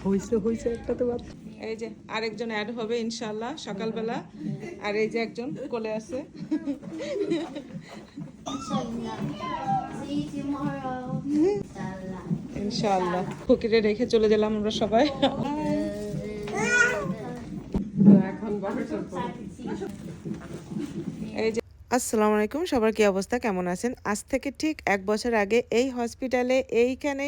হইছে হইছে একটা তো বাদ। এই যে আরেকজন অ্যাড হবে ইনশাআল্লাহ সকালবেলা। আর এই যে একজন কোলে আছে। ইনশাআল্লাহ ফকিরে রেখে চলে গেলাম আমরা সবাই। এই যে আসসালামু আলাইকুম, সবার কি অবস্থা, কেমন আছেন? আজ থেকে ঠিক 1 বছর আগে এই হসপিটালে এইখানে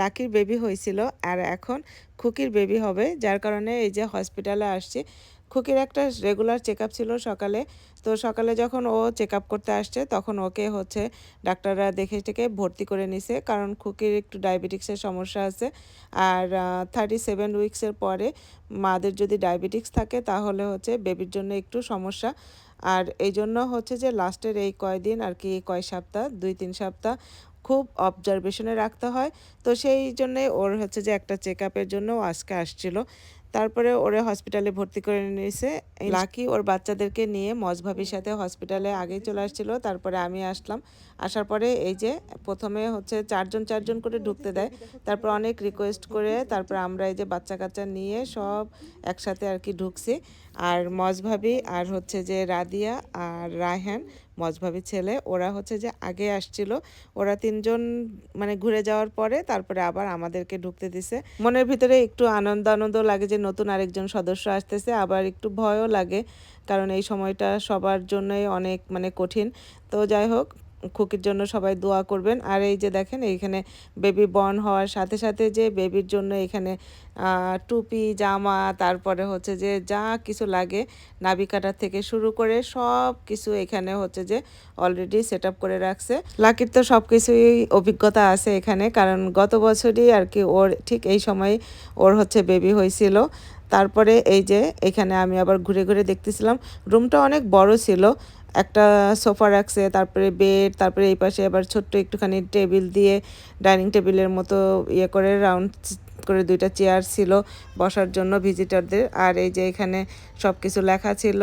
লাকির বেবি হয়েছিল, আর এখন খুকির বেবি হবে, যার কারণে এই যে হসপিটালে আসছি। খুকির একটা রেগুলার চেক আপ ছিল সকালে, তো সকালে যখন ও চেক আপ করতে আসছে তখন ওকে হচ্ছে ডাক্তাররা দেখে টেকে ভর্তি করে নিছে, কারণ খুকির একটু ডায়াবেটিক্সের সমস্যা আছে। আর 37 উইক্সের পরে মাদের যদি ডায়াবেটিক্স থাকে তাহলে হচ্ছে বেবির জন্য একটু সমস্যা। আর এই জন্য হচ্ছে যে লাস্টের এই কয়দিন আর কি, কয় সপ্তাহ, 2-3 সপ্তাহ খুব অবজারভেশনে রাখতে হয়। তো সেই জন্যে ওর হচ্ছে যে একটা চেক আপের জন্য আজকে আসছিল। তারপরে ওরে হসপিটালে ভর্তি করে নিয়েছে। লাকি ওর বাচ্চাদেরকে নিয়ে মজভাবির সাথে হসপিটালে আগেই চলে আসছিল, তারপরে আমি আসলাম। আসার পরে এই যে প্রথমে হচ্ছে চারজন চারজন করে ঢুকতে দেয়, তারপর অনেক রিকোয়েস্ট করে তারপর আমরা এই যে বাচ্চা কাচ্চা নিয়ে সব একসাথে আর কি ঢুকছি। আর মজভাবি আর হচ্ছে যে রাদিয়া আর রায়হান, মজভাবি ছেলে, ওরা হচ্ছে যে আগে আসছিল। ওরা তিনজন মানে ঘুরে যাওয়ার পরে তারপরে আবার আমাদেরকে ঢুকতে দিছে। মনের ভিতরে একটু আনন্দ আনন্দ লাগে যে নতুন আরেকজন সদস্য আসতেছে, আবার একটু ভয়ও লাগে, কারণ এই সময়টা সবার জন্যই অনেক মানে কঠিন। তো যাই হোক, খুকির জন্য সবাই দোয়া করবেন। আর এই যে দেখেন এইখানে বেবি বর্ন হওয়ার সাথে সাথে যে বেবির জন্য এখানে টুপি, জামা, তারপরে হচ্ছে যে যা কিছু লাগে নাভি কাটা থেকে শুরু করে সব কিছু এখানে হচ্ছে যে অলরেডি সেট আপ করে রাখছে। লাকির তো সব কিছুই অভিজ্ঞতা আছে এখানে, কারণ গত বছরই আর কি ওর ঠিক এই সময় ওর হচ্ছে বেবি হয়েছিল। তারপরে এই যে এখানে আমি আবার ঘুরে ঘুরে দেখতেছিলাম, রুমটা অনেক বড় ছিল। একটা সোফা রাখছে, তারপরে বেড, তারপরে এই পাশে আবার ছোট্ট একটুখানি টেবিল দিয়ে ডাইনিং টেবিলের মতো ইয়ে করে রাউন্ড করে 2টা চেয়ার ছিল বসার জন্য ভিজিটরদের। আর এই যে এখানে সব কিছু লেখা ছিল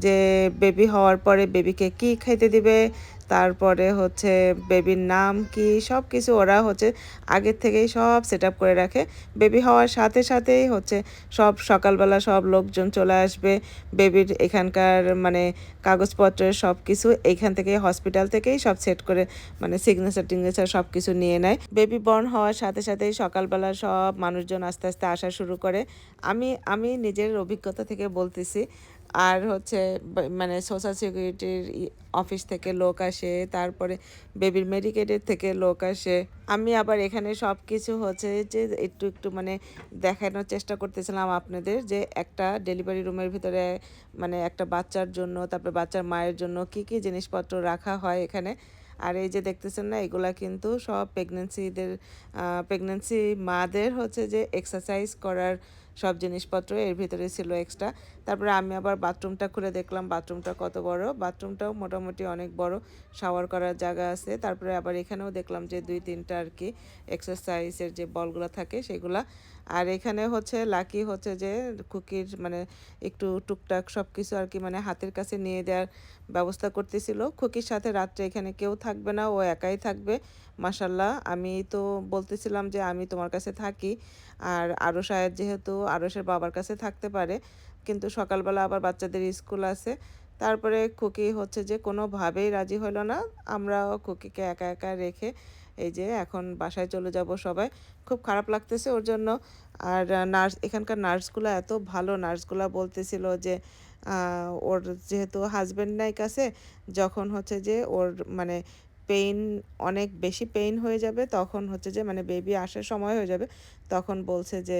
যে বেবি হওয়ার পরে বেবিকে কি খাইতে দিবে, তারপরে হচ্ছে বেবির নাম কি, সব কিছু ওরা হচ্ছে আগের থেকেই সব সেট আপ করে রাখে। বেবি হওয়ার সাথে সাথেই হচ্ছে সব সকালবেলা সব লোকজন চলে আসবে, বেবির এখানকার মানে কাগজপত্রের সব কিছু এইখান থেকে হসপিটাল থেকেই সব সেট করে মানে সিগনেচার টিগনেচার সব কিছু নিয়ে নেয়। বেবি বর্ন হওয়ার সাথে সাথেই সকালবেলা সব মানুষজন আস্তে আস্তে আসা শুরু করে। আমি নিজের অভিজ্ঞতা থেকে বলতেছি। আর হচ্ছে মানে সোশ্যাল সিকিউরিটির অফিস থেকে লোক আসে, তারপরে বেবির মেডিকেটের থেকে লোক আসে। আমি আবার এখানে সব কিছু হচ্ছে যে একটু একটু মানে দেখানোর চেষ্টা করতেছিলাম আপনাদের, যে একটা ডেলিভারি রুমের ভিতরে মানে একটা বাচ্চার জন্য, তারপরে বাচ্চার মায়ের জন্য কি কি জিনিসপত্র রাখা হয় এখানে। আর এই যে দেখতেছেন না, এগুলা কিন্তু সব প্রেগনেন্সি মাদের হচ্ছে যে এক্সারসাইজ করার সব জিনিসপত্র এর ভিতরে ছিল এক্সট্রা। তারপরে আমি আবার বাথরুমটা খুলে দেখলাম, বাথরুমটা কত বড়, বাথরুমটাও মোটামুটি অনেক বড়, শাওয়ার করার জায়গা আছে। তারপরে আবার এখানেও দেখলাম যে 2-3টা আর কি এক্সারসাইজের যে বলগুলো থাকে সেগুলা। আর এখানে হচ্ছে লাকি হচ্ছে যে কুকির মানে একটু টুকটাক সব কিছু আর কি মানে হাতের কাছে নিয়ে দেওয়ার ব্যবস্থা করতেছিল। খুকির সাথে রাত্রে এখানে কেউ থাকবে না, ও একাই থাকবে। মাশাল্লাহ, আমি তো বলতেছিলাম যে আমি তোমার কাছে থাকি, আর আরও শায়দ যেহেতু আরসের বাবার কাছে থাকতে পারে, কিন্তু সকালবেলা আবার বাচ্চাদের স্কুল আছে। তারপরে খুকি হচ্ছে যে কোনোভাবেই রাজি হলো না। আমরাও খুকিকে একা একা রেখে এই যে এখন বাসায় চলে যাব সবাই। খুব খারাপ লাগতেছে ওর জন্য। আর নার্স, এখানকার নার্সগুলো এত ভালো, নার্সগুলো বলতেছিল যে ওর যেহেতু হাজব্যান্ড নাই কাছে, যখন হচ্ছে যে ওর মানে পেইন, অনেক বেশি পেইন হয়ে যাবে, তখন হচ্ছে যে মানে বেবি আসার সময় হয়ে যাবে, তখন বলছে যে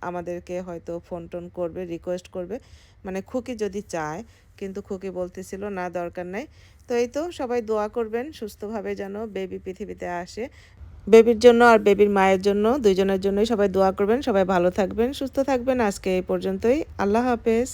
আমাদেরকে হয়তো ফোন টোন করবে, রিকোয়েস্ট করবে, মানে খুকি যদি চায়। কিন্তু খুকি বলতেছিল না, দরকার নাই। তো এই তো সবাই দোয়া করবেন সুস্থভাবে যেন বেবি পৃথিবীতে আসে। বেবির জন্য আর বেবির মায়ের জন্য, দুইজনের জন্যই সবাই দোয়া করবেন। সবাই ভালো থাকবেন, সুস্থ থাকবেন। আজকে এই পর্যন্তই। আল্লাহ হাফেজ।